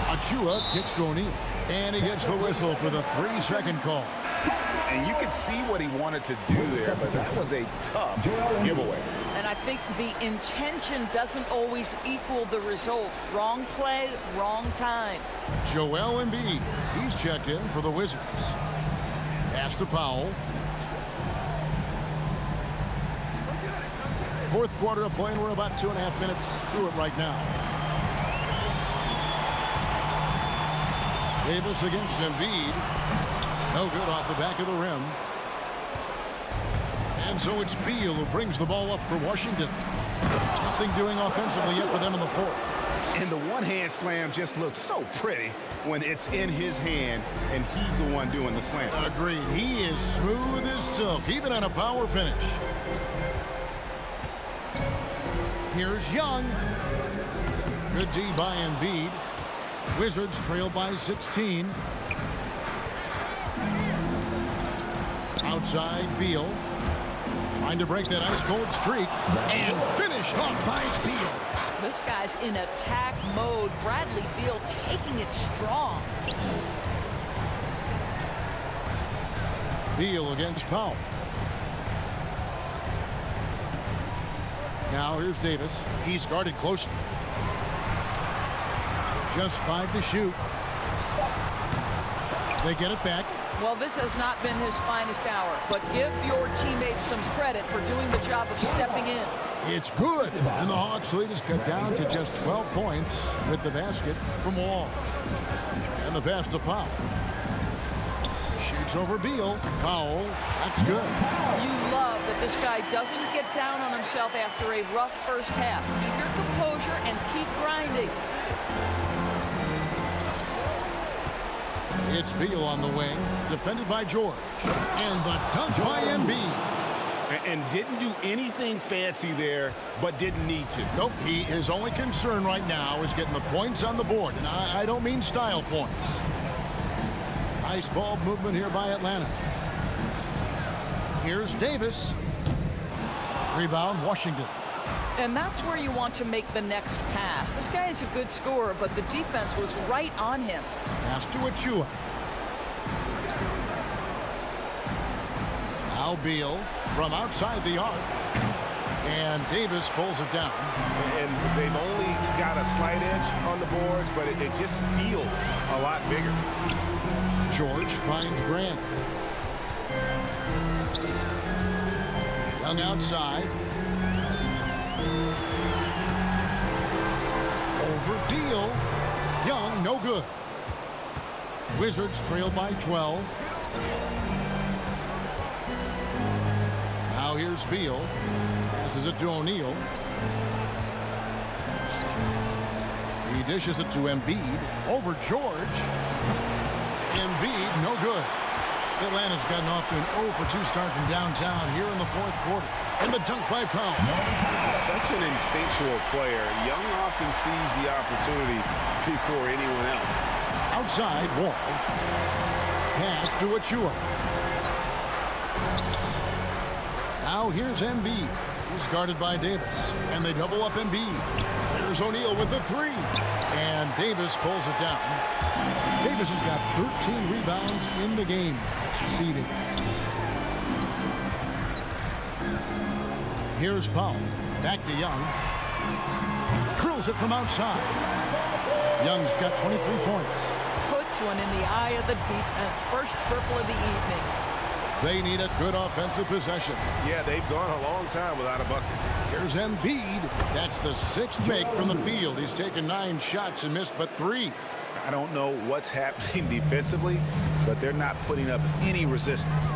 Achua kicks to O'Neal, and he gets the whistle for the 3-second call. And you could see what he wanted to do there, but that was a tough giveaway. And I think the intention doesn't always equal the result. Wrong play, wrong time. Joel Embiid, he's checked in for the Wizards. Pass to Powell. Fourth quarter of play, and we're about 2.5 minutes through it right now. Davis against Embiid. No good off the back of the rim. And so it's Beal who brings the ball up for Washington. Nothing doing offensively yet for them in the fourth. And the one-hand slam just looks so pretty when it's in his hand and he's the one doing the slam. Agreed. He is smooth as silk, even on a power finish. Here's Young. Good D by Embiid. Wizards trail by 16. Outside, Beal. Trying to break that ice-cold streak. And finished off by Beal. This guy's in attack mode. Bradley Beal taking it strong. Beal against Powell. Now here's Davis. He's guarded closely. Just 5 to shoot. They get it back. Well, this has not been his finest hour, but give your teammates some credit for doing the job of stepping in. It's good, and the Hawks lead is cut down to just 12 points with the basket from Wall. And the pass to Powell. Shoots over Beal. Powell, that's good. You love that this guy doesn't get down on himself after a rough first half. Keep your composure and keep grinding. It's Beal on the wing, defended by George. And the dunk by Embiid. And didn't do anything fancy there, but didn't need to. Nope, his only concern right now is getting the points on the board. And I don't mean style points. Nice ball movement here by Atlanta. Here's Davis. Rebound, Washington. And that's where you want to make the next pass. This guy is a good scorer, but the defense was right on him. Pass to Achua. Now Beal from outside the arc. And Davis pulls it down. And they've only got a slight edge on the boards, but it just feels a lot bigger. George finds Grant. Young outside. Over Beal. Young, no good. Wizards trail by 12. Here's Beal. Passes it to O'Neal. He dishes it to Embiid. Over George. Embiid, no good. Atlanta's gotten off to an 0-for-2 start from downtown here in the fourth quarter. And the dunk by Powell. Such an instinctual player. Young often sees the opportunity before anyone else. Outside, Wall. Pass to Achua. Now here's Embiid. He's guarded by Davis. And they double up Embiid. There's O'Neal with the three. And Davis pulls it down. Davis has got 13 rebounds in the game. Seeding. Here's Powell. Back to Young. Drills it from outside. Young's got 23 points. Puts one in the eye of the defense. First triple of the evening. They need a good offensive possession. Yeah, they've gone a long time without a bucket. Here's Embiid. That's the sixth make from the field. He's taken 9 shots and missed but 3. I don't know what's happening defensively, but they're not putting up any resistance.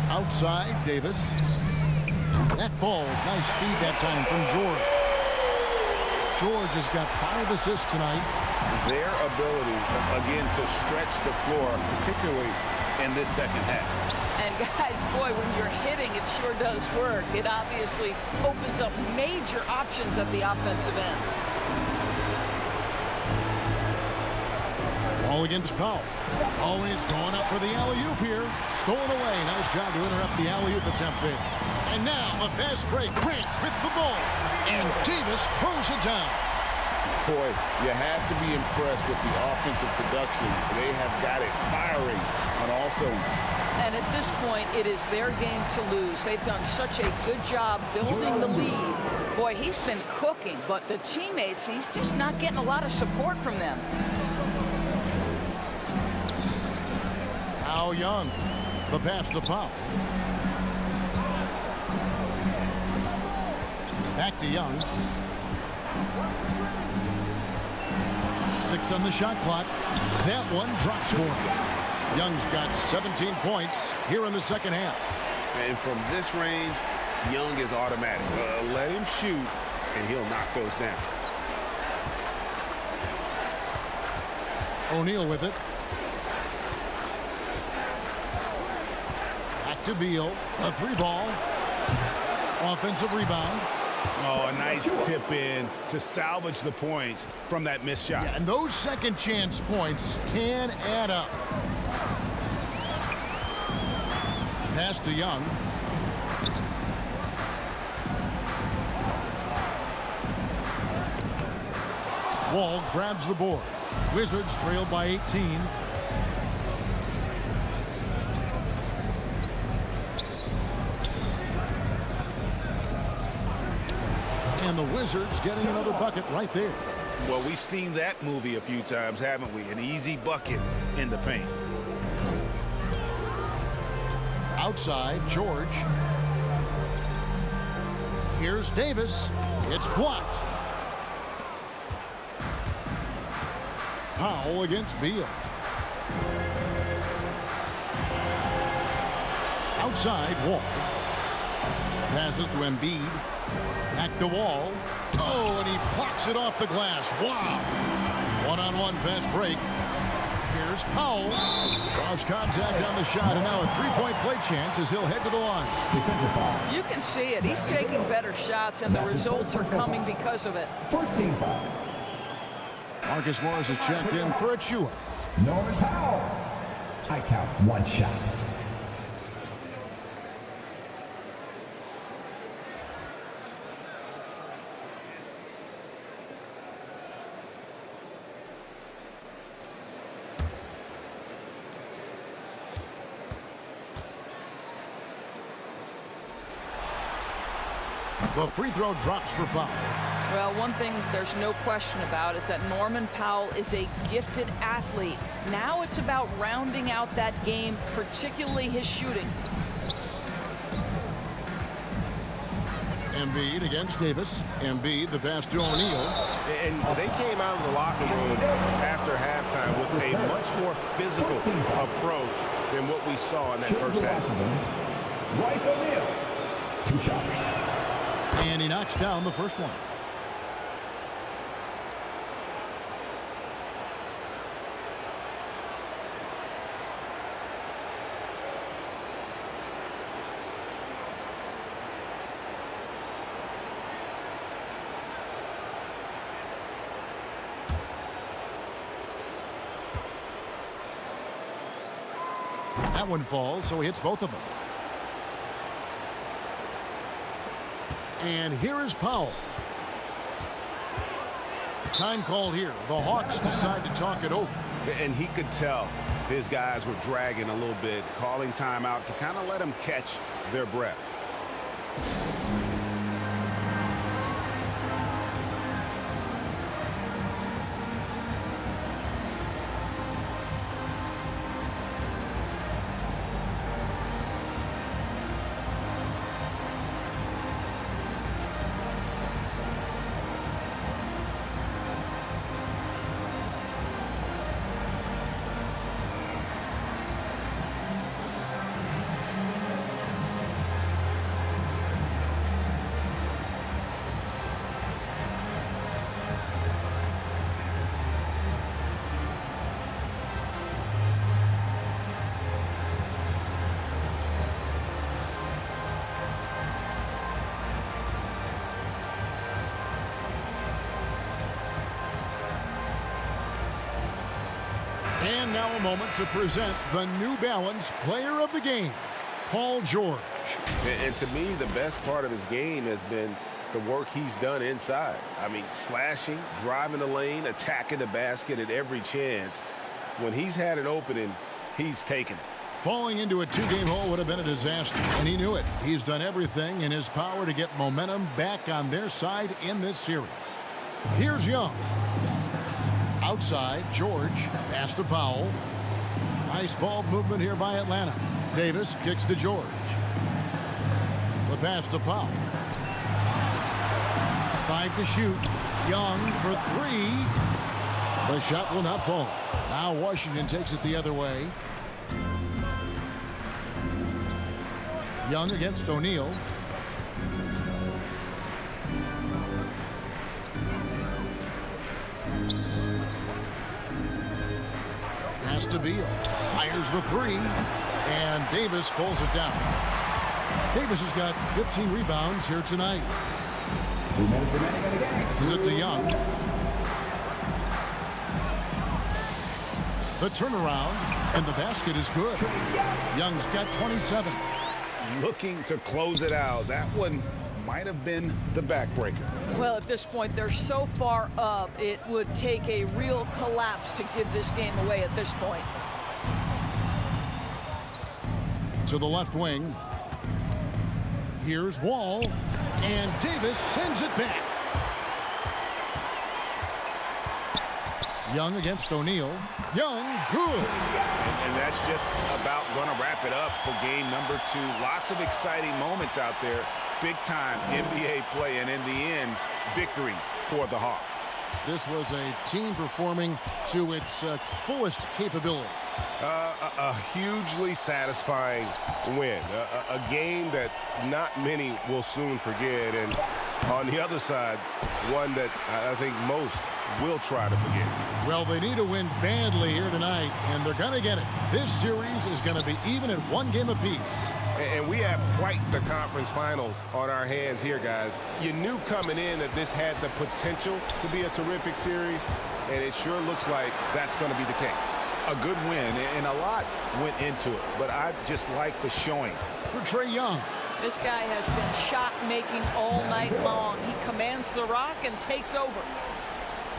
Outside, Davis. That falls. Nice feed that time from George. George has got 5 assists tonight. Their ability, again, to stretch the floor, particularly in this second half. And guys, boy, when you're hitting, it sure does work. It obviously opens up major options at the offensive end. Ball against Powell. Always going up for the alley-oop here. Stolen away. Nice job to interrupt the alley-oop attempt there. And now a fast break. Grant with the ball. And Davis throws it down. Boy, you have to be impressed with the offensive production. They have got it firing on all cylinders. And at this point, it is their game to lose. They've done such a good job building the lead. Boy, he's been cooking, but the teammates, he's just not getting a lot of support from them. Now Young. The pass to Powell. Back to Young. 6 on the shot clock. That one drops for him. Young's got 17 points here in the second half. And from this range, Young is automatic. Let him shoot, and he'll knock those down. O'Neal with it. Back to Beal. A 3-ball. Offensive rebound. Oh, a nice tip in to salvage the points from that missed shot. Yeah, and those second chance points can add up. Pass to Young. Wall grabs the board. Wizards trailed by 18. And the Wizards getting another bucket right there. Well, we've seen that movie a few times, haven't we? An easy bucket in the paint. Outside, George. Here's Davis. It's blocked. Powell against Beal. Outside, Wall. Passes to Embiid. Back to Wall. Oh, and he blocks it off the glass. Wow. One-on-one fast break. Here's Powell. Draws contact on the shot, and now a 3-point play chance as he'll head to the line. You can see it. He's taking better shots, and the results are coming because of it. First team foul. Marcus Morris is checked in for Achua. Norman Powell. I count 1 shot. The free throw drops for Powell. Well, one thing there's no question about is that Norman Powell is a gifted athlete. Now it's about rounding out that game, particularly his shooting. Embiid against Davis. Embiid, the pass to O'Neal. And they came out of the locker room after halftime with a much more physical approach than what we saw in that first half. Royce O'Neal, 2 shots. And he knocks down the first one. That one falls, so he hits both of them. And here is Powell. Time called here. The Hawks decide to talk it over. And he could tell his guys were dragging a little bit, calling timeout to kind of let them catch their breath. And now a moment to present the New Balance Player of the Game, Paul George. And to me, the best part of his game has been the work he's done inside. I mean, slashing, driving the lane, attacking the basket at every chance. When he's had an opening, he's taken it. Falling into a 2-game hole would have been a disaster, and he knew it. He's done everything in his power to get momentum back on their side in this series. Here's Young. Outside, George, pass to Powell. Nice ball movement here by Atlanta. Davis kicks to George. The pass to Powell. 5 to shoot. Young for 3. The shot will not fall. Now Washington takes it the other way. Young against O'Neal. Pass to Beal. Fires the 3. And Davis pulls it down. Davis has got 15 rebounds here tonight. 2 minutes remaining in the game. This is it to Young. The turnaround, and the basket is good. Young's got 27. Looking to close it out. That one might have been the backbreaker. Well, at this point, they're so far up, it would take a real collapse to give this game away at this point. To the left wing. Here's Wall, and Davis sends it back. Young against O'Neal. Young, good. And that's just about going to wrap it up for game number 2. Lots of exciting moments out there. Big-time NBA play, and in the end, victory for the Hawks. This was a team performing to its fullest capability. A hugely satisfying win. A game that not many will soon forget. And on the other side, one that I think most will try to forget. Well, they need to win badly here tonight, and they're going to get it. This series is going to be even at 1 game apiece. And we have quite the conference finals on our hands here, guys. You knew coming in that this had the potential to be a terrific series, and it sure looks like that's going to be the case. A good win, and a lot went into it, but I just like the showing. For Trae Young. This guy has been shot-making all night long. He commands the rock and takes over.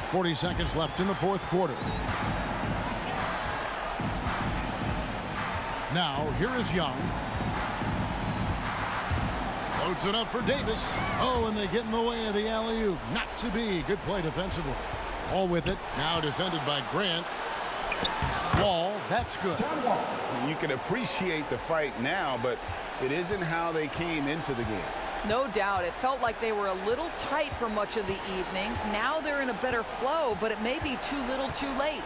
40 seconds left in the 4th quarter. Now, here is Young. Loads it up for Davis. Oh, and they get in the way of the alley-oop. Not to be. Good play defensively. All with it. Now defended by Grant. Wall, that's good. You can appreciate the fight now, but it isn't how they came into the game. No doubt. It felt like they were a little tight for much of the evening. Now they're in a better flow, but it may be too little too late.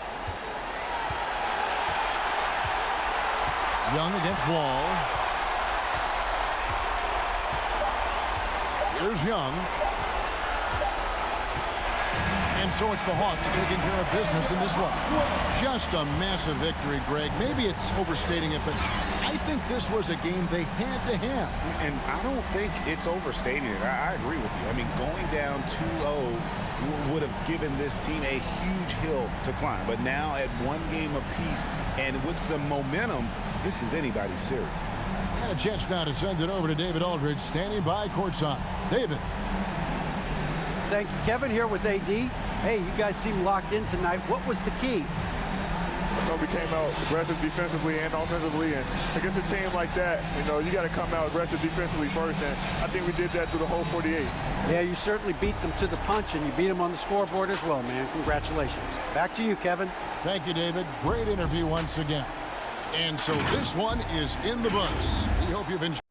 Young against Wall. Here's Young. And so it's the Hawks taking care of business in this one. Just a massive victory, Greg. Maybe it's overstating it, but I think this was a game they had to have. And I don't think it's overstating it. I agree with you. I mean, going down 2-0 would have given this team a huge hill to climb. But now at one game apiece and with some momentum, this is anybody's series. And a chance now to send it over to David Aldridge, standing by courtside. David. Thank you, Kevin. Here with AD. Hey, you guys seem locked in tonight. What was the key? We came out aggressive defensively and offensively, and against a team like that, you got to come out aggressive defensively first, and I think we did that through the whole 48. Yeah, you certainly beat them to the punch, and you beat them on the scoreboard as well, man. Congratulations. Back to you, Kevin. Thank you, David. Great interview once again. And so this one is in the books. We hope you've enjoyed